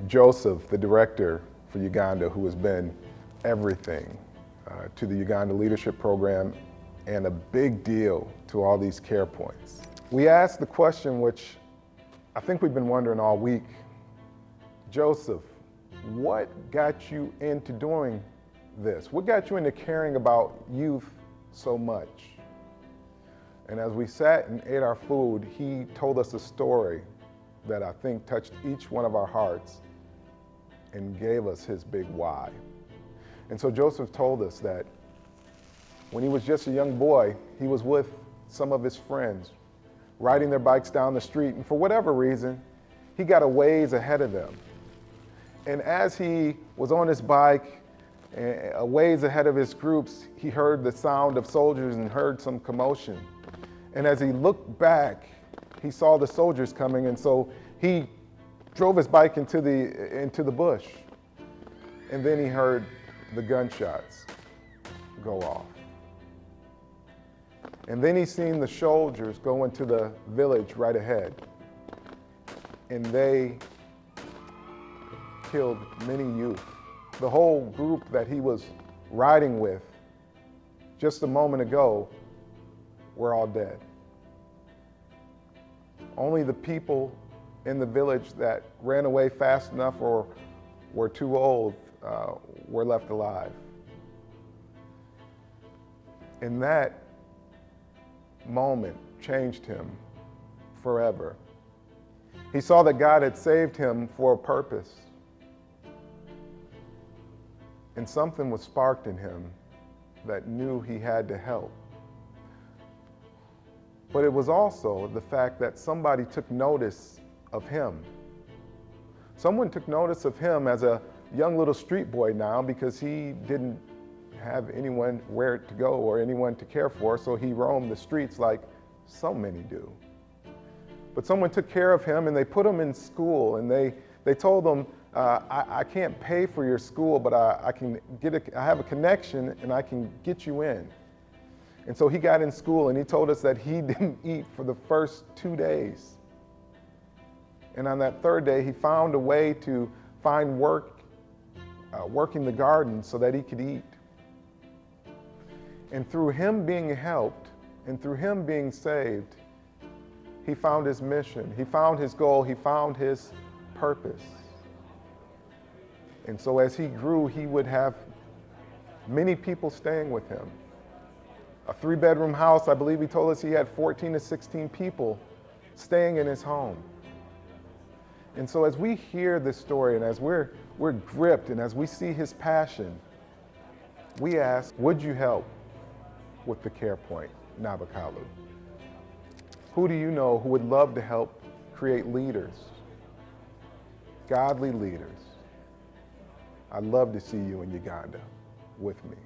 Joseph, the director for Uganda, who has been everything to the Uganda Leadership Program and a big deal to all these care points. We asked the question which I think we've been wondering all week. Joseph, what got you into doing this? What got you into caring about youth so much? And as we sat and ate our food, he told us a story that I think touched each one of our hearts and gave us his big why. And so Joseph told us that when he was just a young boy, he was with some of his friends, riding their bikes down the street, and for whatever reason, he got a ways ahead of them. And as he was on his bike, a ways ahead of his groups, he heard the sound of soldiers and heard some commotion. And as he looked back, he saw the soldiers coming, and so he drove his bike into the bush. And then he heard the gunshots go off. And then he seen the soldiers go into the village right ahead. And they killed many youth. The whole group that he was riding with just a moment ago were all dead. Only the people in the village that ran away fast enough or were too old were left alive. And that moment changed him forever. He saw that God had saved him for a purpose. And something was sparked in him that knew he had to help. But it was also the fact that somebody took notice of him. Someone took notice of him as a young little street boy now because he didn't have anyone where to go or anyone to care for, so he roamed the streets like so many do. But someone took care of him and they put him in school, and they told him, I can't pay for your school, but I have a connection and I can get you in. And so he got in school, and he told us that he didn't eat for the first 2 days. And on that third day, he found a way to find work, working the garden so that he could eat. And through him being helped and through him being saved, he found his mission, he found his goal, he found his purpose. And so as he grew, he would have many people staying with him. A 3-bedroom house, I believe he told us he had 14 to 16 people staying in his home. And so as we hear this story and as we're gripped and as we see his passion, we ask, would you help with the Care Point Nabakalu? Who do you know who would love to help create leaders, godly leaders? I'd love to see you in Uganda with me.